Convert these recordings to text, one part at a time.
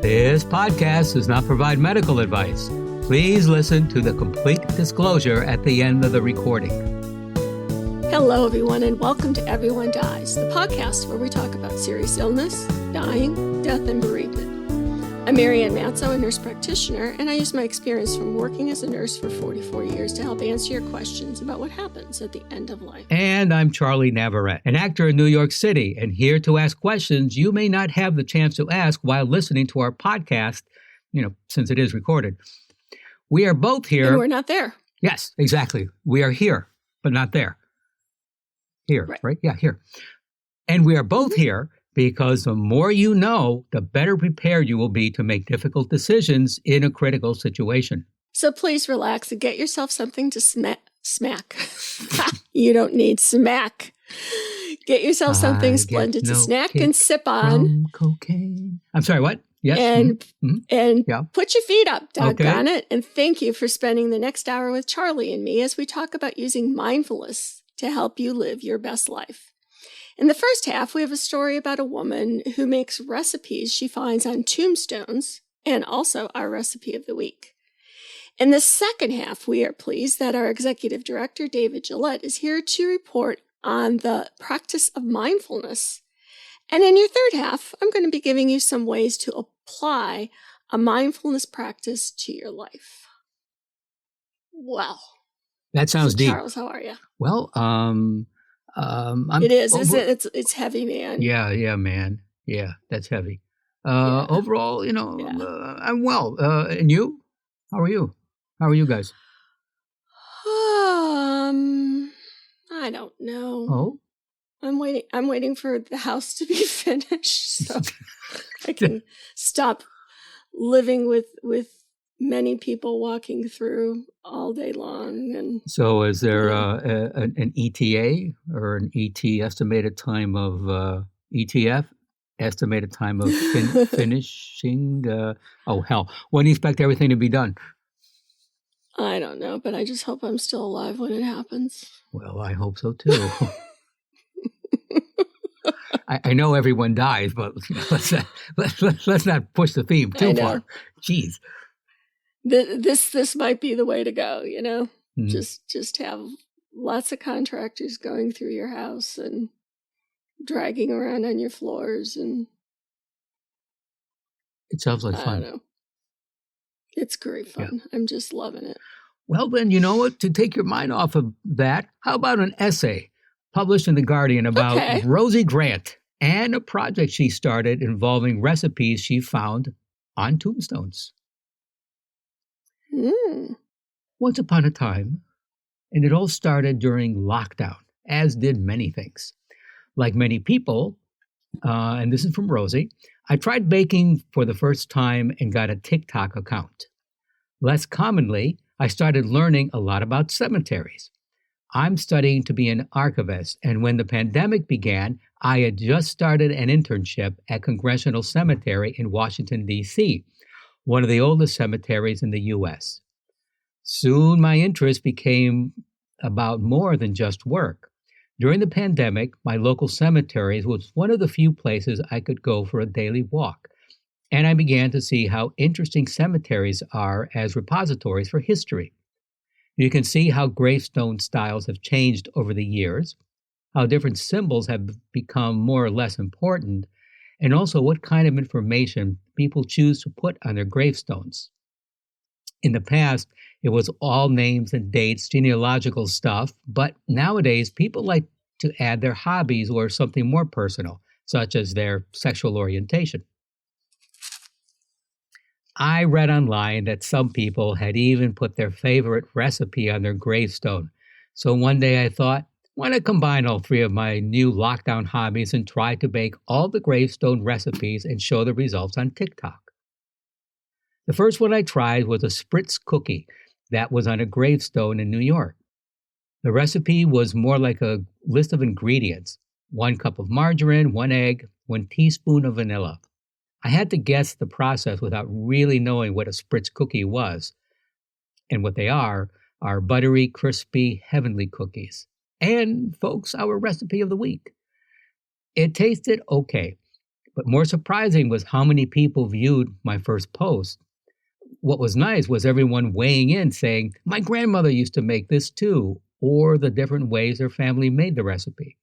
This podcast does not provide medical advice. Please listen to the complete disclosure at the end of the recording. Hello, everyone, and welcome to Everyone Dies, the podcast where we talk about serious illness, dying, death, and bereavement. I'm Marianne Matzo, a nurse practitioner, and I use my experience from working as a nurse for 44 years to help answer your questions about what happens at the end of life. And I'm Charlie Navarrete, an actor in New York City, and here to ask questions you may not have the chance to ask while listening to our podcast, since it is recorded. We are both here. And we're not there. Yes, exactly. We are here, but not there. Here, right? Yeah, here. And we are both here because the more you know, the better prepared you will be to make difficult decisions in a critical situation. So please relax and get yourself something to smack. You don't need smack. Get yourself something splendid to snack and sip on. Cocaine. I'm sorry, what? Yes. And put your feet up, doggone it. And thank you for spending the next hour with Charlie and me as we talk about using mindfulness to help you live your best life. In the first half, we have a story about a woman who makes recipes she finds on tombstones and also our recipe of the week. In the second half, we are pleased that our executive director, David Gillett, is here to report on the practice of mindfulness. And in your third half, I'm going to be giving you some ways to apply a mindfulness practice to your life. Wow. That sounds deep. Charles, how are you? Well, it is, isn't it? It's heavy, man. Yeah, man. Yeah, that's heavy. Overall, I'm well. And you? How are you? How are you guys? I don't know. Oh? I'm waiting for the house to be finished so I can stop living with many people walking through all day long. And so is there an ETA or an ET estimated time of ETF? Estimated time of finishing? When do you expect everything to be done? I don't know, but I just hope I'm still alive when it happens. Well, I hope so too. I know everyone dies, but let's not push the theme too far. Jeez. This might be the way to go, Just have lots of contractors going through your house and dragging around on your floors, and it sounds like fun. I don't know. It's great fun. Yeah. I'm just loving it. Well, then, you know what? To take your mind off of that, how about an essay published in The Guardian about Rosie Grant and a project she started involving recipes she found on tombstones. Once upon a time, and it all started during lockdown, as did many things. Like many people, and this is from Rosie, I tried baking for the first time and got a TikTok account. Less commonly, I started learning a lot about cemeteries. I'm studying to be an archivist, and when the pandemic began, I had just started an internship at Congressional Cemetery in Washington, D.C., one of the oldest cemeteries in the U.S. Soon my interest became about more than just work. During the pandemic, my local cemeteries was one of the few places I could go for a daily walk, and I began to see how interesting cemeteries are as repositories for history. You can see how gravestone styles have changed over the years, how different symbols have become more or less important, and also what kind of information people choose to put on their gravestones. In the past, it was all names and dates, genealogical stuff, but nowadays people like to add their hobbies or something more personal, such as their sexual orientation. I read online that some people had even put their favorite recipe on their gravestone. So one day I thought, why not combine all three of my new lockdown hobbies and try to bake all the gravestone recipes and show the results on TikTok? The first one I tried was a spritz cookie that was on a gravestone in New York. The recipe was more like a list of ingredients: 1 cup of margarine, 1 egg, 1 teaspoon of vanilla. I had to guess the process without really knowing what a spritz cookie was. And what they are buttery, crispy, heavenly cookies. And, folks, our recipe of the week. It tasted okay, But more surprising was how many people viewed my first post. What was nice was everyone weighing in saying, my grandmother used to make this too, or the different ways their family made the recipe.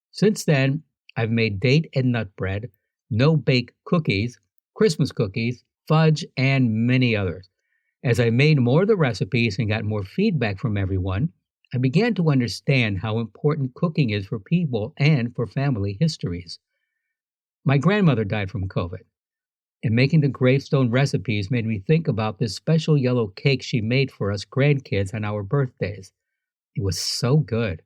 Since then, I've made date and nut bread, no-bake cookies, Christmas cookies, fudge, and many others. As I made more of the recipes and got more feedback from everyone, I began to understand how important cooking is for people and for family histories. My grandmother died from COVID, and making the gravestone recipes made me think about this special yellow cake she made for us grandkids on our birthdays. It was so good.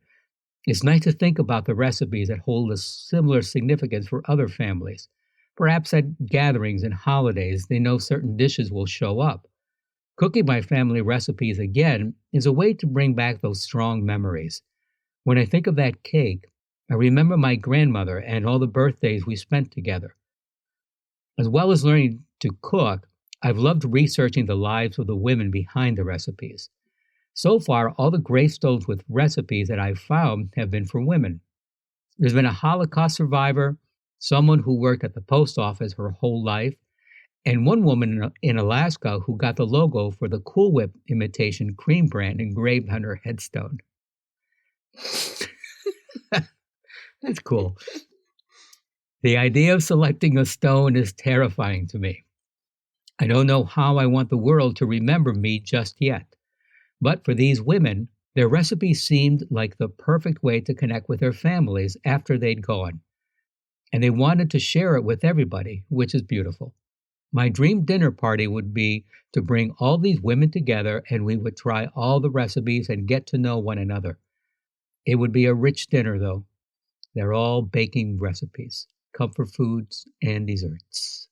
It's nice to think about the recipes that hold a similar significance for other families. Perhaps at gatherings and holidays, they know certain dishes will show up. Cooking my family recipes again is a way to bring back those strong memories. When I think of that cake, I remember my grandmother and all the birthdays we spent together. As well as learning to cook, I've loved researching the lives of the women behind the recipes. So far, all the gravestones with recipes that I've found have been for women. There's been a Holocaust survivor, someone who worked at the post office her whole life, and one woman in Alaska who got the logo for the Cool Whip imitation cream brand engraved on her headstone. That's cool. The idea of selecting a stone is terrifying to me. I don't know how I want the world to remember me just yet. But for these women, their recipes seemed like the perfect way to connect with their families after they'd gone. And they wanted to share it with everybody, which is beautiful. My dream dinner party would be to bring all these women together and we would try all the recipes and get to know one another. It would be a rich dinner, though. They're all baking recipes, comfort foods, and desserts.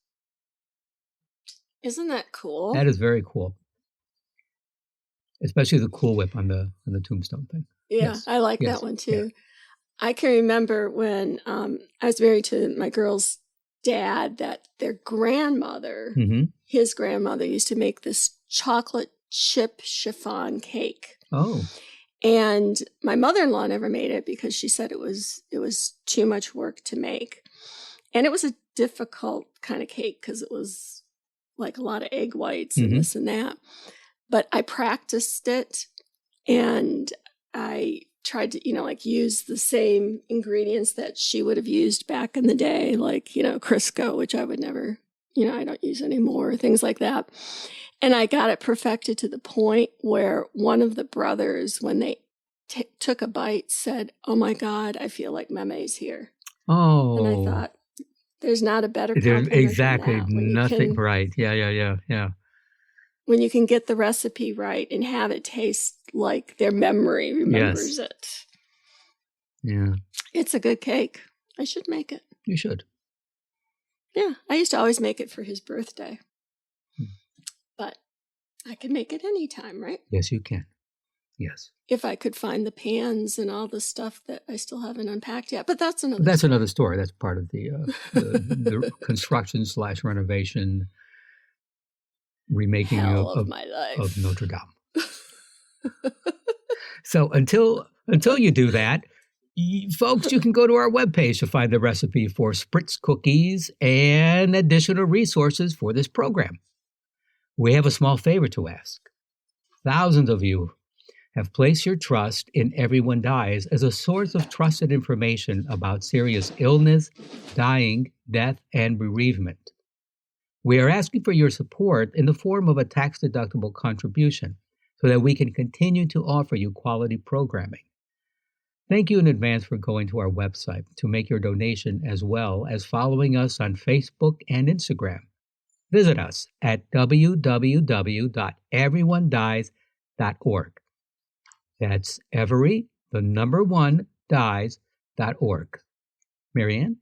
Isn't that cool? That is very cool. Especially the Cool Whip on the Tombstone thing. Yeah, yes. I like that one too. Yeah. I can remember when I was married to my girl's dad that their grandmother, his grandmother, used to make this chocolate chip chiffon cake. Oh. And my mother-in-law never made it because she said it was too much work to make. And it was a difficult kind of cake because it was like a lot of egg whites and this and that. But I practiced it and I tried to, use the same ingredients that she would have used back in the day, like, Crisco, which I would never, I don't use anymore, things like that. And I got it perfected to the point where one of the brothers, when they took a bite, said, "Oh my God, I feel like Meme's here." Oh. And I thought, there's not a better compliment exactly than that. Nothing right. Yeah. When you can get the recipe right and have it taste like their memory remembers it. Yeah. It's a good cake. I should make it. You should. Yeah. I used to always make it for his birthday. But I can make it anytime, right? Yes, you can. Yes. If I could find the pans and all the stuff that I still haven't unpacked yet. But that's another story. Another story. That's part of the construction / renovation remaking of my life of Notre Dame. So until you do that, folks, you can go to our webpage to find the recipe for Spritz cookies and additional resources for this program. We have a small favor to ask. Thousands of you have placed your trust in Everyone Dies as a source of trusted information about serious illness, dying, death, and bereavement. We are asking for your support in the form of a tax-deductible contribution so that we can continue to offer you quality programming. Thank you in advance for going to our website to make your donation as well as following us on Facebook and Instagram. Visit us at www.everyonedies.org. That's every, the number 1, dies.org. Marianne?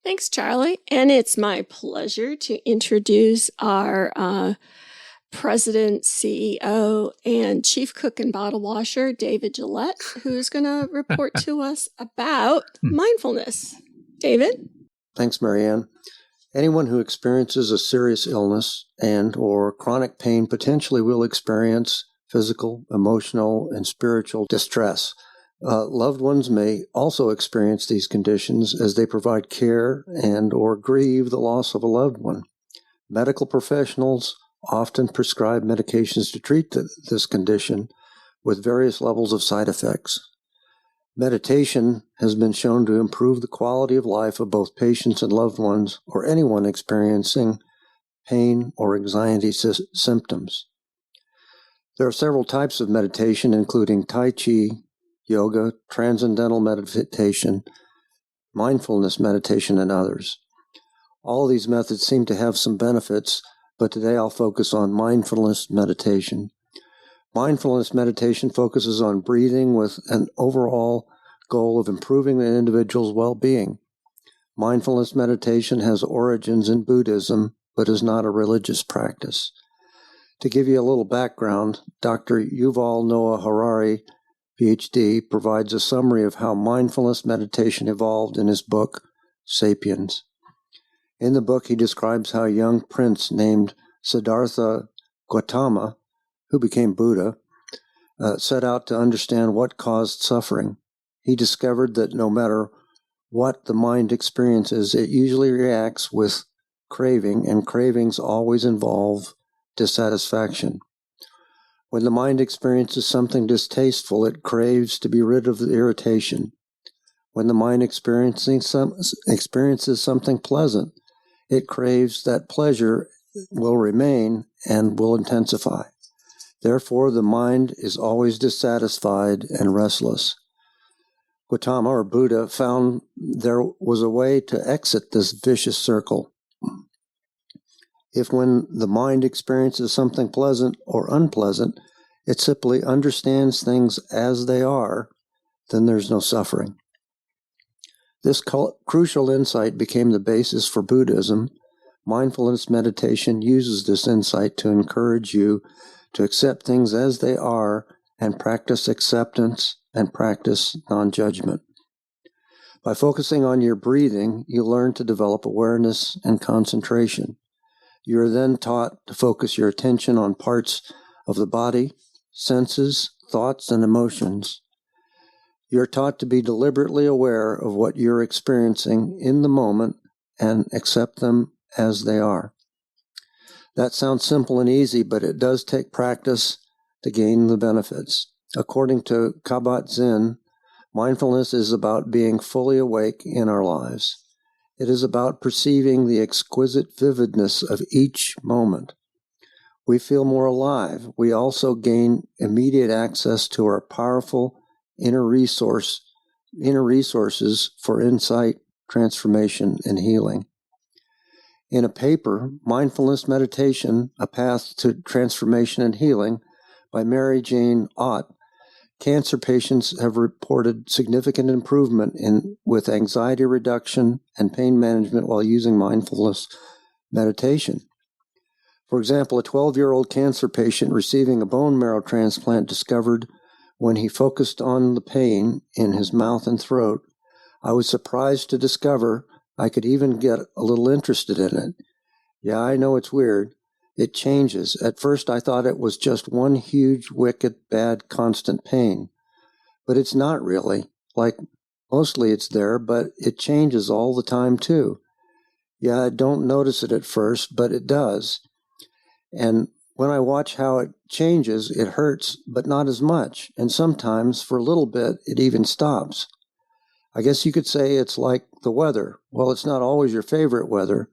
Thanks, Charlie. And it's my pleasure to introduce our President, CEO, and Chief Cook and Bottle Washer, David Gillett, who's going to report to us about mindfulness. David? Thanks, Marianne. Anyone who experiences a serious illness and or chronic pain potentially will experience physical, emotional, and spiritual distress. Loved ones may also experience these conditions as they provide care and or grieve the loss of a loved one. Medical professionals often prescribe medications to treat this condition with various levels of side effects. Meditation has been shown to improve the quality of life of both patients and loved ones or anyone experiencing pain or anxiety symptoms. There are several types of meditation, including Tai Chi, yoga, transcendental meditation, mindfulness meditation, and others. All of these methods seem to have some benefits, but today I'll focus on mindfulness meditation. Mindfulness meditation focuses on breathing with an overall goal of improving the individual's well-being. Mindfulness meditation has origins in Buddhism, but is not a religious practice. To give you a little background, Dr. Yuval Noah Harari, PhD, provides a summary of how mindfulness meditation evolved in his book, Sapiens. In the book, he describes how a young prince named Siddhartha Gautama, who became Buddha, set out to understand what caused suffering. He discovered that no matter what the mind experiences, it usually reacts with craving, and cravings always involve dissatisfaction. When the mind experiences something distasteful, it craves to be rid of the irritation. When the mind experiences something pleasant, it craves that pleasure will remain and will intensify. Therefore, the mind is always dissatisfied and restless. Gautama, or Buddha, found there was a way to exit this vicious circle. If when the mind experiences something pleasant or unpleasant, it simply understands things as they are, then there's no suffering. This crucial insight became the basis for Buddhism. Mindfulness meditation uses this insight to encourage you to accept things as they are and practice acceptance and practice non-judgment. By focusing on your breathing, you learn to develop awareness and concentration. You are then taught to focus your attention on parts of the body, senses, thoughts, and emotions. You're taught to be deliberately aware of what you're experiencing in the moment and accept them as they are. That sounds simple and easy, but it does take practice to gain the benefits. According to Kabat-Zinn, mindfulness is about being fully awake in our lives. It is about perceiving the exquisite vividness of each moment. We feel more alive. We also gain immediate access to our powerful inner resources for insight, transformation, and healing. In a paper, Mindfulness Meditation, A Path to Transformation and Healing, by Mary Jane Ott, cancer patients have reported significant improvement with anxiety reduction and pain management while using mindfulness meditation. For example, a 12-year-old cancer patient receiving a bone marrow transplant discovered when he focused on the pain in his mouth and throat, I was surprised to discover I could even get a little interested in it. Yeah, I know it's weird. It changes. At first, I thought it was just one huge, wicked, bad, constant pain. But it's not really. Like, mostly it's there, but it changes all the time, too. Yeah, I don't notice it at first, but it does. And when I watch how it changes, it hurts, but not as much. And sometimes, for a little bit, it even stops. I guess you could say it's like the weather. Well, it's not always your favorite weather,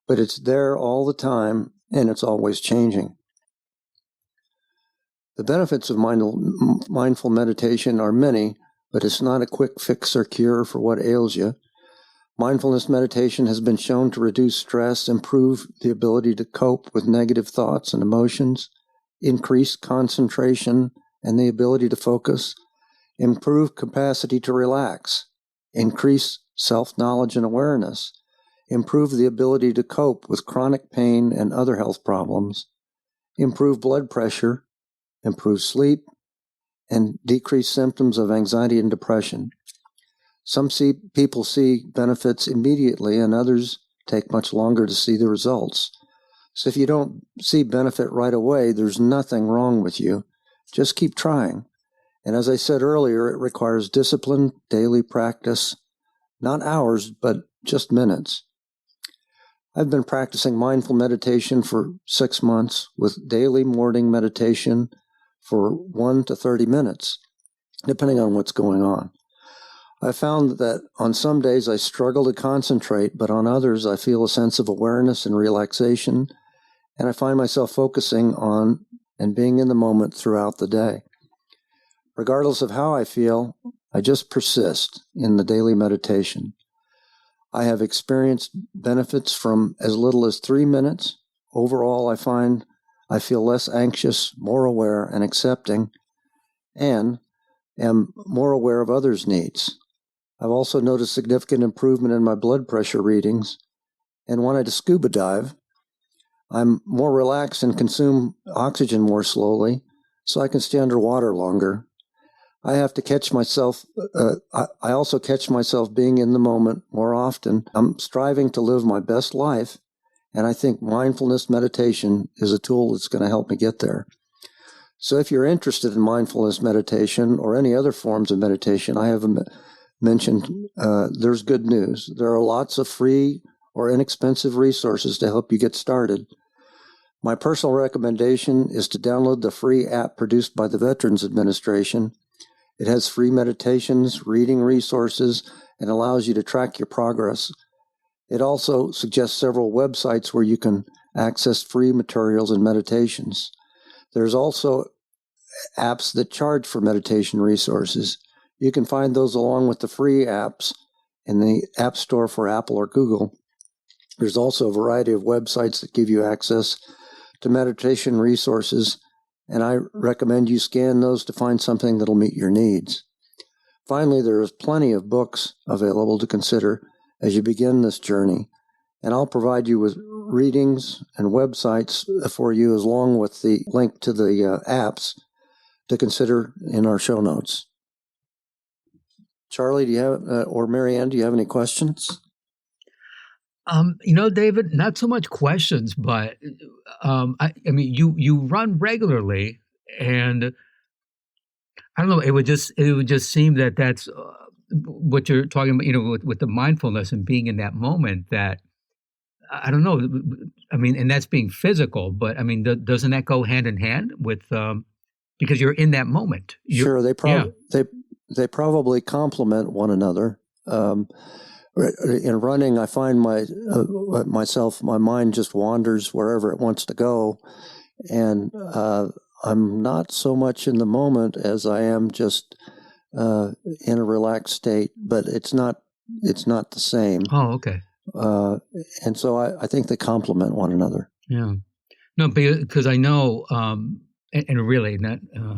but it's there all the time, and it's always changing. The benefits of mindful meditation are many, but it's not a quick fix or cure for what ails you. Mindfulness meditation has been shown to reduce stress, improve the ability to cope with negative thoughts and emotions, increase concentration and the ability to focus, improve capacity to relax, increase self-knowledge and awareness, improve the ability to cope with chronic pain and other health problems, improve blood pressure, improve sleep, and decrease symptoms of anxiety and depression. Some people see benefits immediately, and others take much longer to see the results. So if you don't see benefit right away, there's nothing wrong with you. Just keep trying. And as I said earlier, it requires disciplined daily practice, not hours, but just minutes. I've been practicing mindful meditation for 6 months with daily morning meditation for 1 to 30 minutes, depending on what's going on. I found that on some days I struggle to concentrate, but on others I feel a sense of awareness and relaxation, and I find myself focusing on and being in the moment throughout the day. Regardless of how I feel, I just persist in the daily meditation. I have experienced benefits from as little as 3 minutes. Overall, I find I feel less anxious, more aware and accepting, and am more aware of others' needs. I've also noticed significant improvement in my blood pressure readings, and when I scuba dive, I'm more relaxed and consume oxygen more slowly, so I can stay underwater longer. I have to catch myself. I also catch myself being in the moment more often. I'm striving to live my best life, and I think mindfulness meditation is a tool that's going to help me get there. So if you're interested in mindfulness meditation or any other forms of meditation, I have mentioned there's good news. There are lots of free or inexpensive resources to help you get started. My personal recommendation is to download the free app produced by the Veterans Administration. It has free meditations, reading resources, and allows you to track your progress. It also suggests several websites where you can access free materials and meditations. There's also apps that charge for meditation resources. You can find those along with the free apps in the App Store for Apple or Google. There's also a variety of websites that give you access to meditation resources, and I recommend you scan those to find something that'll meet your needs. Finally, there is plenty of books available to consider as you begin this journey, and I'll provide you with readings and websites for you along with the link to the apps to consider in our show notes. Charlie, do you have, or Marianne, do you have any questions? David, not so much questions, but I mean, you run regularly, and I don't know. It would just seem that that's what you're talking about. With the mindfulness and being in that moment. That I don't know. I mean, and that's being physical, but I mean, doesn't that go hand in hand with because you're in that moment? Sure, they probably complement one another. In running, I find my mind just wanders wherever it wants to go, and I'm not so much in the moment as I am just in a relaxed state. But it's not the same. Oh, okay. And so I think they complement one another. Yeah. No, because I know, and really,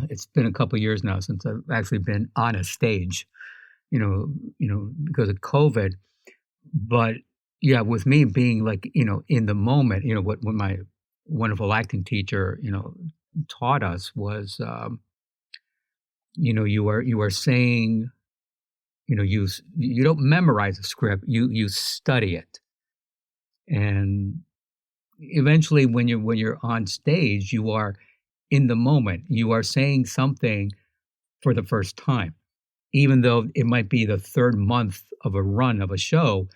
it's been a couple of years now since I've actually been on a stage. Because of COVID. But yeah, with me being like, in the moment, what my wonderful acting teacher, taught us was, you are saying, you don't memorize a script, you study it. And eventually when you're on stage, you are in the moment, you are saying something for the first time. Even though it might be the third month of a run of a show,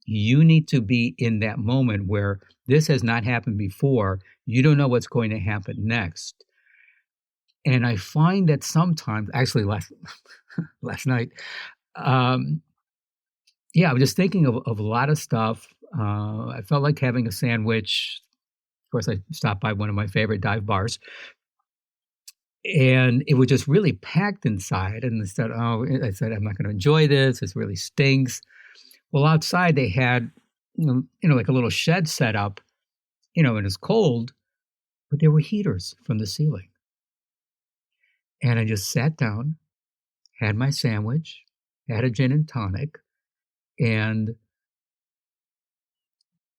you need to be in that moment where this has not happened before. You don't know what's going to happen next. And I find that sometimes, actually last night, I was just thinking of a lot of stuff. I felt like having a sandwich. Of course, I stopped by one of my favorite dive bars. And it was just really packed inside. And I said, I'm not going to enjoy this. This really stinks. Well, outside they had, like a little shed set up, and it's cold, but there were heaters from the ceiling. And I just sat down, had my sandwich, had a gin and tonic. And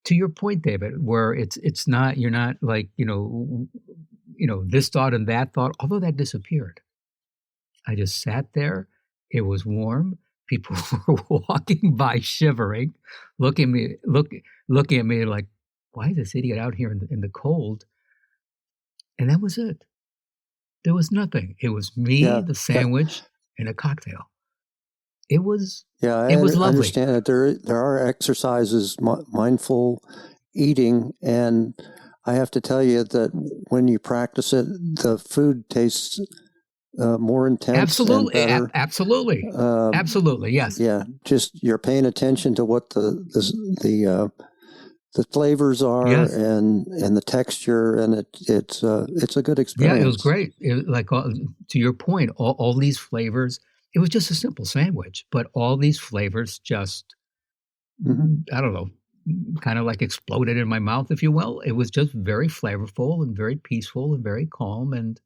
to your point, David, where it's not, you're not like, this thought and that thought, although that disappeared. I just sat there. It was warm. People were walking by shivering, looking at me like, why is this idiot out here in the cold? And that was it. There was nothing. It was me, the sandwich, and a cocktail. It was lovely. Understand that there are exercises, mindful eating, and I have to tell you that when you practice it, the food tastes more intense. Absolutely, and better. Absolutely, yes. Yeah, just you're paying attention to what the flavors are, yes. and the texture, and it's a good experience. Yeah, it was great. To your point, all these flavors. It was just a simple sandwich, but all these flavors just, I don't know, kind of like exploded in my mouth, if you will. It was just very flavorful and very peaceful and very calm, and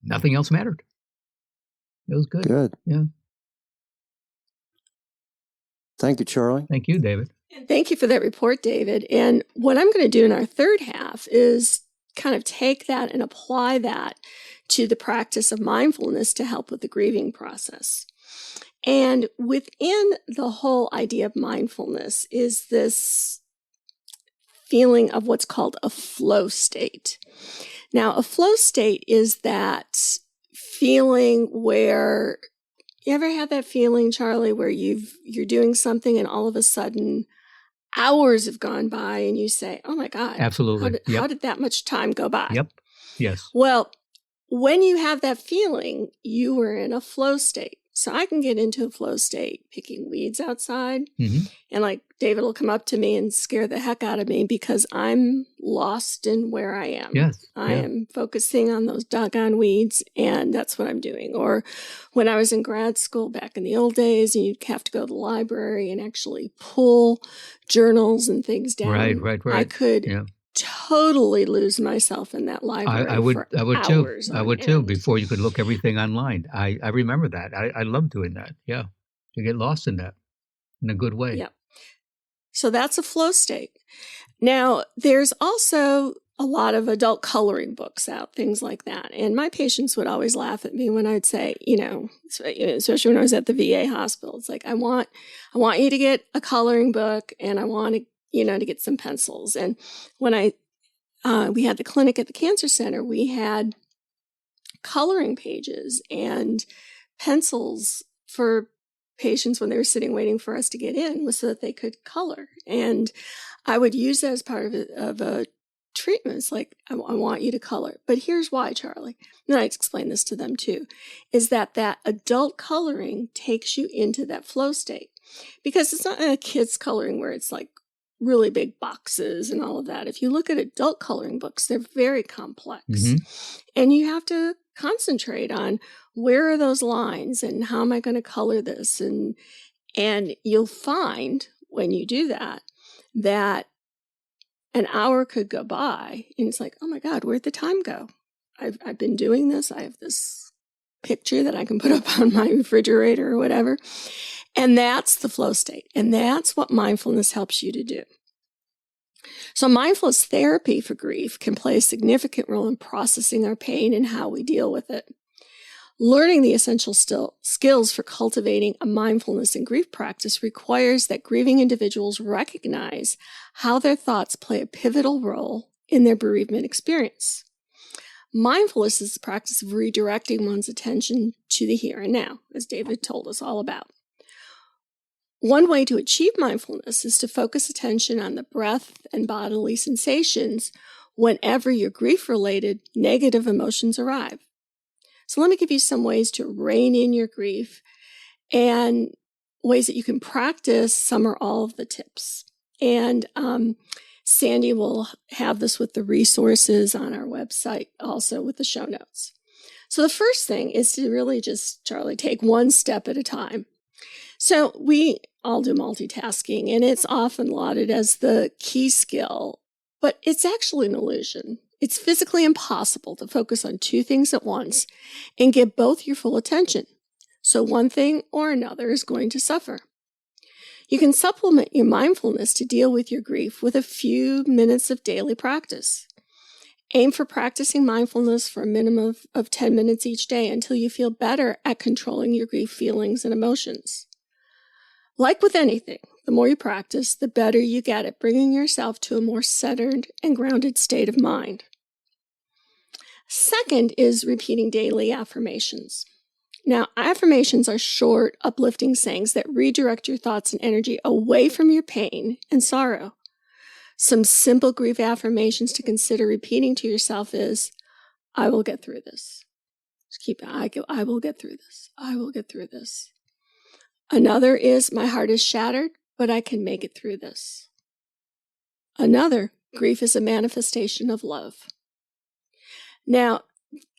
nothing else mattered. It was good. Good. Yeah. Thank you, Charlie. Thank you, David. And thank you for that report, David. And what I'm going to do in our third half is kind of take that and apply that to the practice of mindfulness to help with the grieving process. And within the whole idea of mindfulness is this feeling of what's called a flow state. Now, a flow state is that feeling where, you ever had that feeling, Charlie, where you're doing something and all of a sudden hours have gone by and you say, oh my God. Absolutely. How did that much time go by? Yep. Yes. Well, when you have that feeling, you were in a flow state. So I can get into a flow state picking weeds outside. Mm-hmm. And like David will come up to me and scare the heck out of me because I'm lost in where I am. Yes. I am focusing on those doggone weeds, and that's what I'm doing. Or when I was in grad school back in the old days, and you'd have to go to the library and actually pull journals and things down. Right. I could totally lose myself in that library. I would too. I would too. End. Before you could look everything online. I remember that. I love doing that. Yeah, you get lost in that in a good way. Yeah. So that's a flow state. Now, there's also a lot of adult coloring books out, things like that. And my patients would always laugh at me when I'd say, especially when I was at the VA hospital, it's like, I want you to get a coloring book, and I want to to get some pencils. And when we had the clinic at the cancer center, we had coloring pages and pencils for patients when they were sitting waiting for us to get in, so that they could color. And I would use that as part of a treatment. It's like, I want you to color. But here's why, Charlie. And I explain this to them too, is that adult coloring takes you into that flow state. Because it's not a kid's coloring where it's like really big boxes and all of that. If you look at adult coloring books, they're very complex. Mm-hmm. And you have to concentrate on where are those lines and how am I going to color this? And you'll find when you do that an hour could go by and it's like, oh my God, where'd the time go? I've been doing this. I have this picture that I can put up on my refrigerator or whatever. And that's the flow state. And that's what mindfulness helps you to do. So mindfulness therapy for grief can play a significant role in processing our pain and how we deal with it. Learning the essential skills for cultivating a mindfulness and grief practice requires that grieving individuals recognize how their thoughts play a pivotal role in their bereavement experience. Mindfulness is the practice of redirecting one's attention to the here and now, as David told us all about. One way to achieve mindfulness is to focus attention on the breath and bodily sensations whenever your grief-related negative emotions arrive. So let me give you some ways to rein in your grief and ways that you can practice some or all of the tips. And Sandy will have this with the resources on our website, also with the show notes. So the first thing is to really just, Charlie, take one step at a time. So we all do multitasking, and it's often lauded as the key skill, but it's actually an illusion. It's physically impossible to focus on two things at once and give both your full attention. So one thing or another is going to suffer. You can supplement your mindfulness to deal with your grief with a few minutes of daily practice. Aim for practicing mindfulness for a minimum of 10 minutes each day until you feel better at controlling your grief feelings and emotions. Like with anything, the more you practice, the better you get at bringing yourself to a more centered and grounded state of mind. Second is repeating daily affirmations. Now, affirmations are short, uplifting sayings that redirect your thoughts and energy away from your pain and sorrow. Some simple grief affirmations to consider repeating to yourself is, I will get through this. Just keep it, I will get through this. I will get through this. Another is, my heart is shattered, but I can make it through this. Another, grief is a manifestation of love. Now,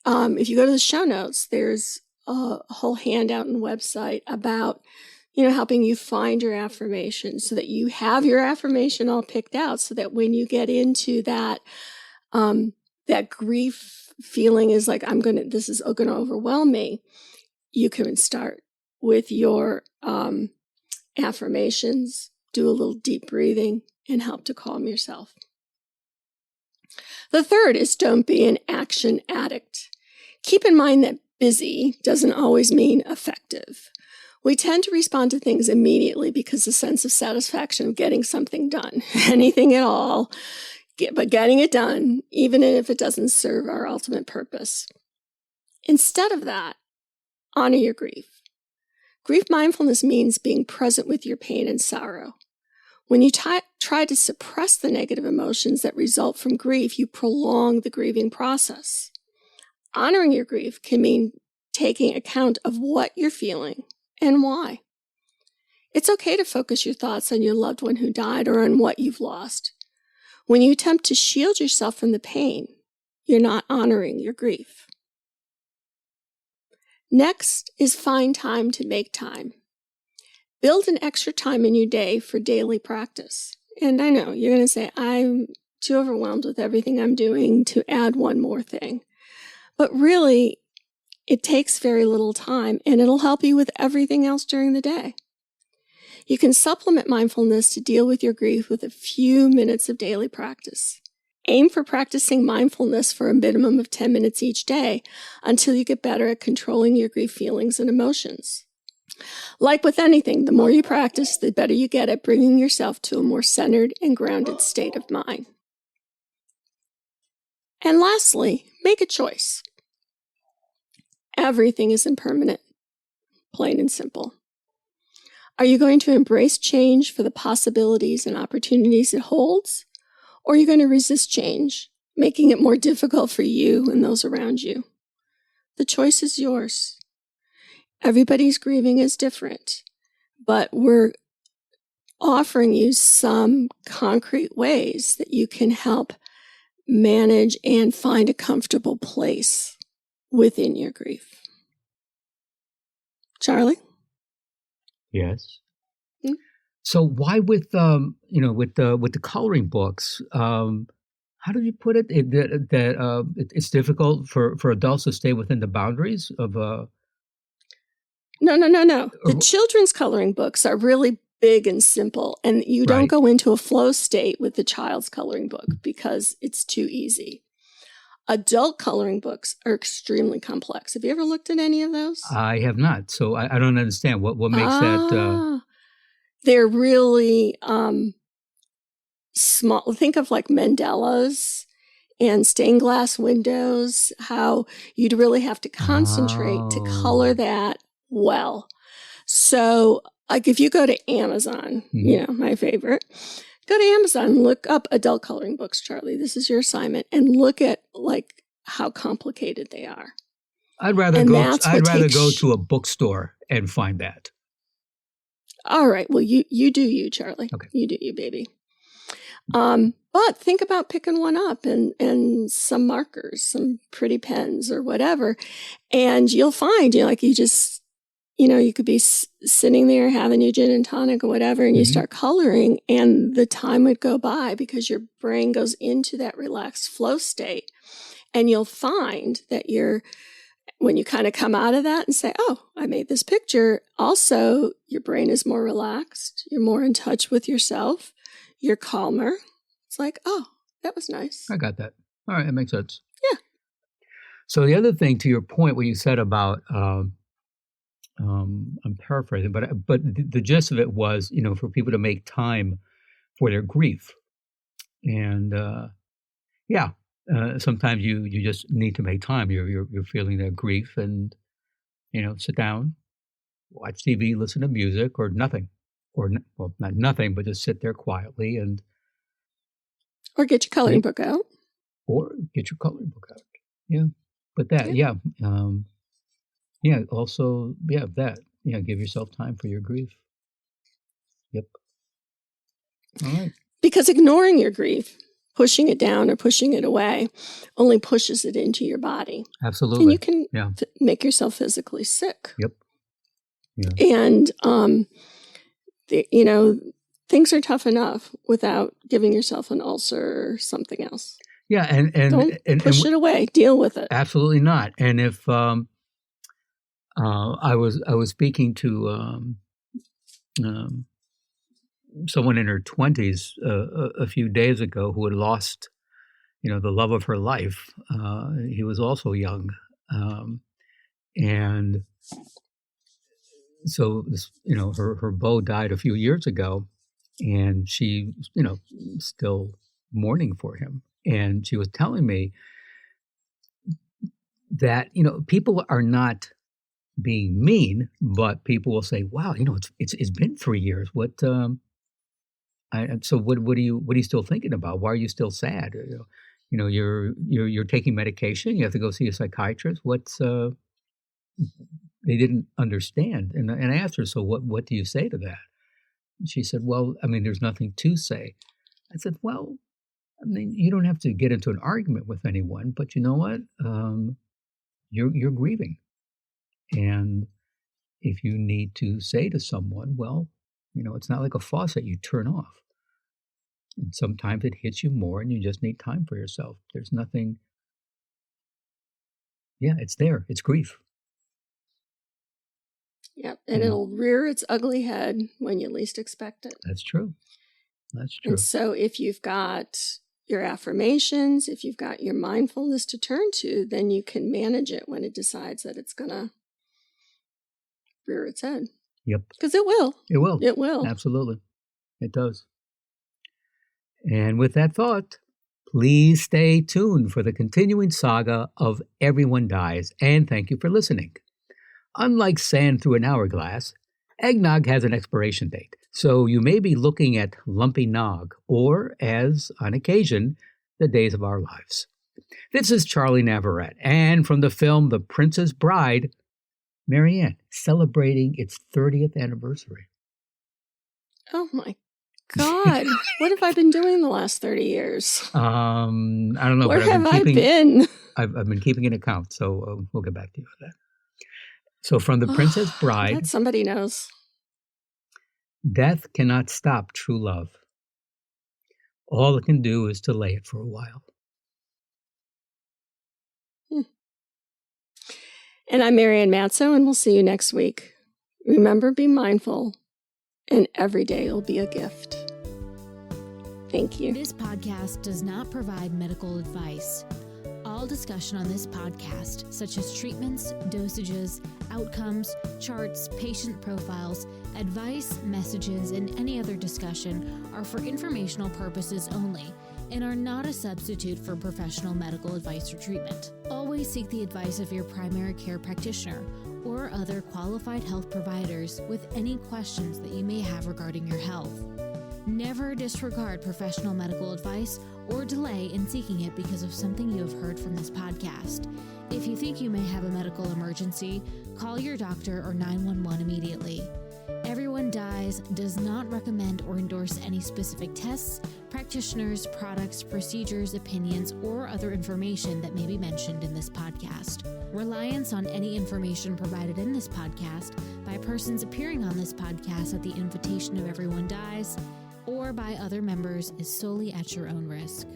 if you go to the show notes, there's a whole handout and website about, helping you find your affirmation so that you have your affirmation all picked out, so that when you get into that, that grief feeling is like, this is going to overwhelm me, you can start with your affirmations, do a little deep breathing, and help to calm yourself. The third is, don't be an action addict. Keep in mind that busy doesn't always mean effective. We tend to respond to things immediately because the sense of satisfaction of getting something done, anything at all, but getting it done, even if it doesn't serve our ultimate purpose. Instead of that, honor your grief. Grief mindfulness means being present with your pain and sorrow. When you try to suppress the negative emotions that result from grief, you prolong the grieving process. Honoring your grief can mean taking account of what you're feeling and why. It's okay to focus your thoughts on your loved one who died or on what you've lost. When you attempt to shield yourself from the pain, you're not honoring your grief. Next is find time to make time. Build an extra time in your day for daily practice. And I know you're going to say, I'm too overwhelmed with everything I'm doing to add one more thing. But really, it takes very little time, and it'll help you with everything else during the day. You can supplement mindfulness to deal with your grief with a few minutes of daily practice. Aim for practicing mindfulness for a minimum of 10 minutes each day until you get better at controlling your grief feelings and emotions. Like with anything, the more you practice, the better you get at bringing yourself to a more centered and grounded state of mind. And lastly, make a choice. Everything is impermanent, plain and simple. Are you going to embrace change for the possibilities and opportunities it holds? Or are you going to resist change, making it more difficult for you and those around you? The choice is yours. Everybody's grieving is different, but we're offering you some concrete ways that you can help manage and find a comfortable place within your grief. Charlie? Yes. So why with with the coloring books? How do you put it? It's difficult for adults to stay within the boundaries of. No. The children's coloring books are really big and simple, and you don't go into a flow state with the child's coloring book because it's too easy. Adult coloring books are extremely complex. Have you ever looked at any of those? I have not, so I don't understand what makes that. They're really small. Think of like mandalas and stained glass windows, how you'd really have to concentrate to color that well. So like if you go to Amazon, my favorite, go to Amazon, look up adult coloring books, Charlie. This is your assignment, and look at like how complicated they are. I'd rather go to a bookstore and find that. All right. Well, you do you, Charlie. Okay. You do you, baby. But think about picking one up and some markers, some pretty pens or whatever, and you'll find, you could be sitting there having your gin and tonic or whatever, and you start coloring, and the time would go by because your brain goes into that relaxed flow state, and you'll find that when you kind of come out of that and say, oh, I made this picture, also your brain is more relaxed, you're more in touch with yourself, you're calmer. It's like, oh, that was nice. I got that. All right, it makes sense. Yeah. So the other thing, to your point, what you said about, I'm paraphrasing, but the gist of it was, for people to make time for their grief. And sometimes you just need to make time. You're feeling that grief, and sit down, watch TV, listen to music, or nothing, not nothing, but just sit there quietly or get your coloring book out. Yeah, but that, also, give yourself time for your grief. Yep. All right. Because ignoring your grief, pushing it down or pushing it away, only pushes it into your body. Absolutely. And you can make yourself physically sick. Yep. Yeah. And, things are tough enough without giving yourself an ulcer or something else. Yeah, and don't push it away. Deal with it. Absolutely not. And if I was speaking to someone in her 20s a few days ago who had lost, the love of her life. He was also young, and so her beau died a few years ago, and she, still mourning for him. And she was telling me that, people are not being mean, but people will say, wow, it's been 3 years. What, so what are you still thinking about? Why are you still sad? You're taking medication. You have to go see a psychiatrist. They didn't understand. And I asked her, so what do you say to that? And she said, well, there's nothing to say. I said, well, you don't have to get into an argument with anyone, but you know what? You're grieving. And if you need to say to someone, well, it's not like a faucet you turn off. And sometimes it hits you more and you just need time for yourself. There's nothing. Yeah, it's there. It's grief. Yep. And it'll rear its ugly head when you least expect it. That's true. And so if you've got your affirmations, if you've got your mindfulness to turn to, then you can manage it when it decides that it's going to rear its head. Yep. Because it will. It will. It will. Absolutely. It does. And with that thought, please stay tuned for the continuing saga of Everyone Dies, and thank you for listening. Unlike sand through an hourglass, eggnog has an expiration date, so you may be looking at lumpy nog, or, as on occasion, the days of our lives. This is Charlie Navarrete, and from the film The Princess Bride, Marianne, celebrating its 30th anniversary. Oh my God, what have I been doing the last 30 years? I don't know. Where have I been? I've been keeping an account, so we'll get back to you on that. So from The Princess Bride. That somebody knows. Death cannot stop true love. All it can do is delay it for a while. And I'm Marianne Matzo, and we'll see you next week. Remember, be mindful, and every day will be a gift. Thank you. This podcast does not provide medical advice. All discussion on this podcast, such as treatments, dosages, outcomes, charts, patient profiles, advice, messages, and any other discussion are for informational purposes only and are not a substitute for professional medical advice or treatment. Always seek the advice of your primary care practitioner or other qualified health providers with any questions that you may have regarding your health. Never disregard professional medical advice or delay in seeking it because of something you have heard from this podcast. If you think you may have a medical emergency, call your doctor or 911 immediately. Everyone Dies does not recommend or endorse any specific tests, practitioners, products, procedures, opinions, or other information that may be mentioned in this podcast. Reliance on any information provided in this podcast by persons appearing on this podcast at the invitation of Everyone Dies or by other members is solely at your own risk.